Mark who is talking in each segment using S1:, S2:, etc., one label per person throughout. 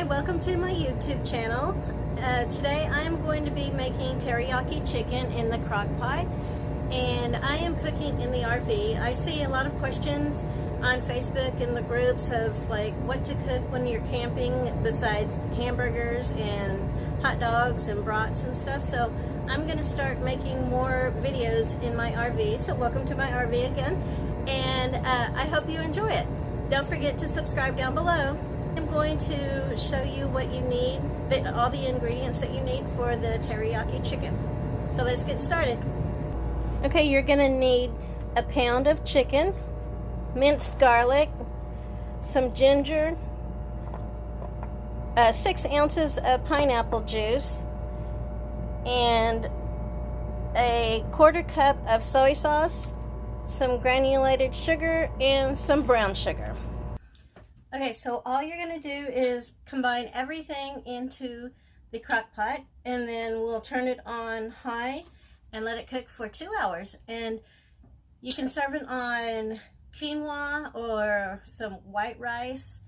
S1: welcome to my YouTube channel. Today I am going to be making teriyaki chicken in the crock pot, and I am cooking in the RV. I see a lot of questions on Facebook in the groups of like what to cook when you're camping besides hamburgers and hot dogs and brats and stuff. So I'm going to start making more videos in my RV. So welcome to my RV again, and I hope you enjoy it. Don't forget to subscribe down below. I'm going to show you what you need, all the ingredients that you need for the teriyaki chicken. So let's get started. Okay, you're going to need a pound of chicken, minced garlic, some ginger, 6 ounces of pineapple juice, and a 1/4 cup of soy sauce, some granulated sugar, and some brown sugar. Okay, so all you're going to do is combine everything into the crock pot, and then we'll turn it on high and let it cook for 2 hours. And you can serve it on quinoa or some white rice,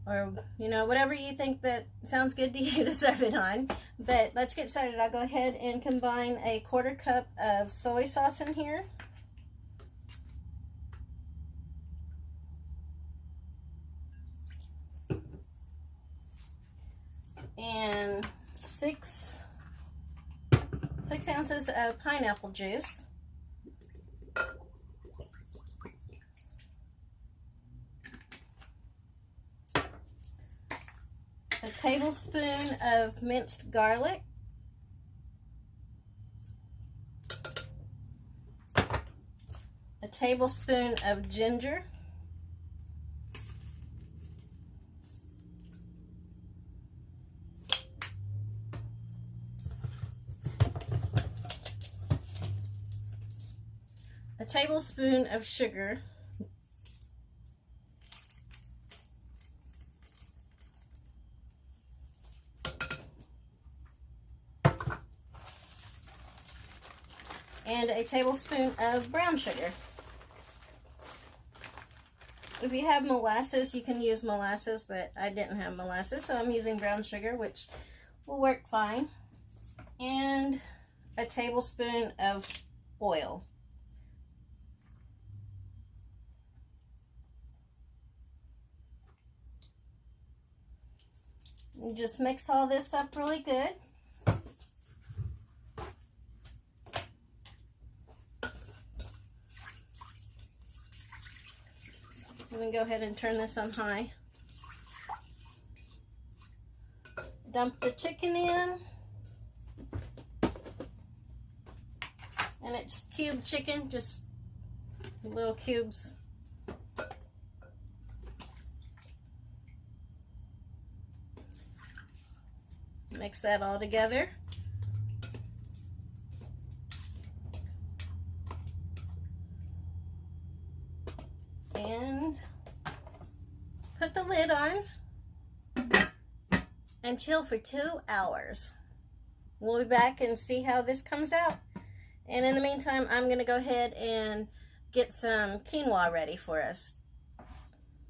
S1: or whatever you think that sounds good to you to serve it on. But let's get started. I'll go ahead and combine a 1/4 cup of soy sauce in here. And 6 ounces of pineapple juice. A tablespoon of minced garlic. A tablespoon of ginger. A tablespoon of sugar. And a tablespoon of brown sugar. If you have molasses, you can use molasses, but I didn't have molasses, so I'm using brown sugar, which will work fine. And a tablespoon of oil. You just mix all this up really good. I'm going to go ahead and turn this on high. Dump the chicken in. And it's cubed chicken, just little cubes. Mix that all together. And put the lid on and chill for 2 hours. We'll be back and see how this comes out. And in the meantime, I'm going to go ahead and get some quinoa ready for us.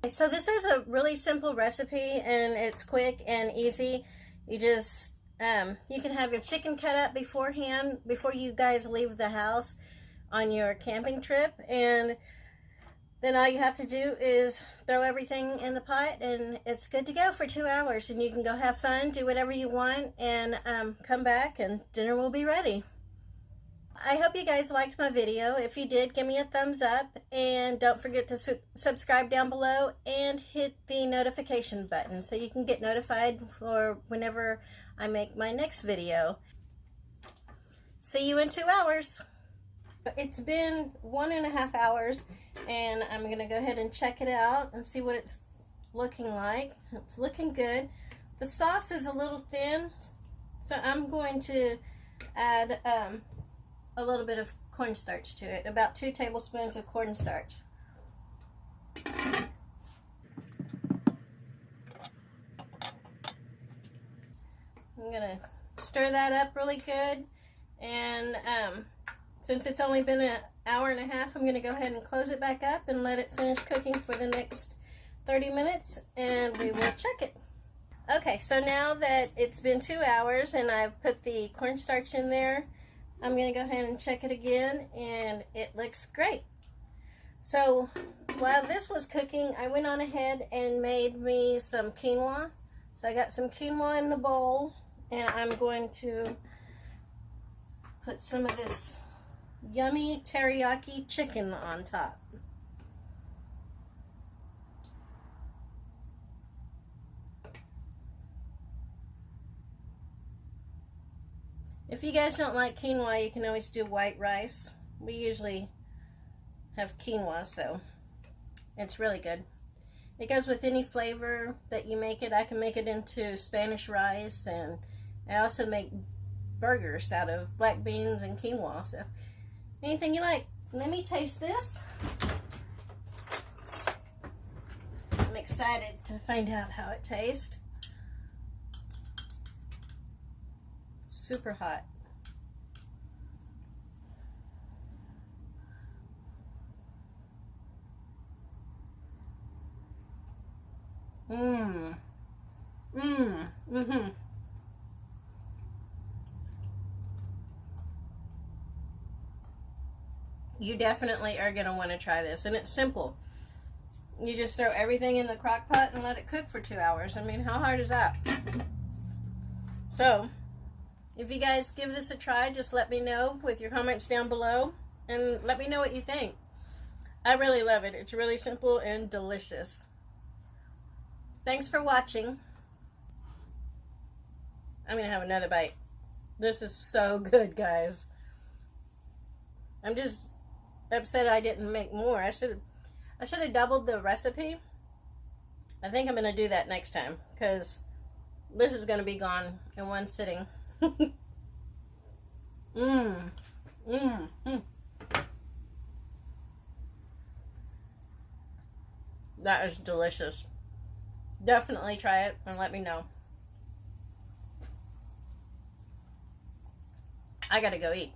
S1: So this is a really simple recipe, and it's quick and easy. You just, you can have your chicken cut up beforehand, before you guys leave the house on your camping trip. And then all you have to do is throw everything in the pot, and it's good to go for 2 hours. And you can go have fun, do whatever you want, and come back and dinner will be ready. I hope you guys liked my video. If you did, give me a thumbs up, and don't forget to subscribe down below and hit the notification button so you can get notified for whenever I make my next video. See you in 2 hours. It's been 1.5 hours, and I'm going to go ahead and check it out and see what it's looking like. It's looking good. The sauce is a little thin, so I'm going to add a little bit of cornstarch to it, about 2 tablespoons of cornstarch. I'm gonna stir that up really good, and since it's only been an hour and a half, I'm gonna go ahead and close it back up and let it finish cooking for the next 30 minutes, and we will check it. Okay, so now that it's been 2 hours and I've put the cornstarch in there, I'm going to go ahead and check it again, and it looks great. So while this was cooking, I went on ahead and made me some quinoa. So I got some quinoa in the bowl, and I'm going to put some of this yummy teriyaki chicken on top. If you guys don't like quinoa, you can always do white rice. We usually have quinoa, so it's really good. It goes with any flavor that you make it. I can make it into Spanish rice, and I also make burgers out of black beans and quinoa, so anything you like. Let me taste this. I'm excited to find out how it tastes. Super hot. You definitely are going to want to try this, and it's simple. You just throw everything in the crock pot and let it cook for 2 hours. I mean, how hard is that? So, if you guys give this a try, just let me know with your comments down below, and let me know what you think. I really love it. It's really simple and delicious. Thanks for watching. I'm going to have another bite. This is so good, guys. I'm just upset I didn't make more. I should have doubled the recipe. I think I'm going to do that next time, because this is going to be gone in one sitting. That is delicious. Definitely try it and let me know. I gotta go eat.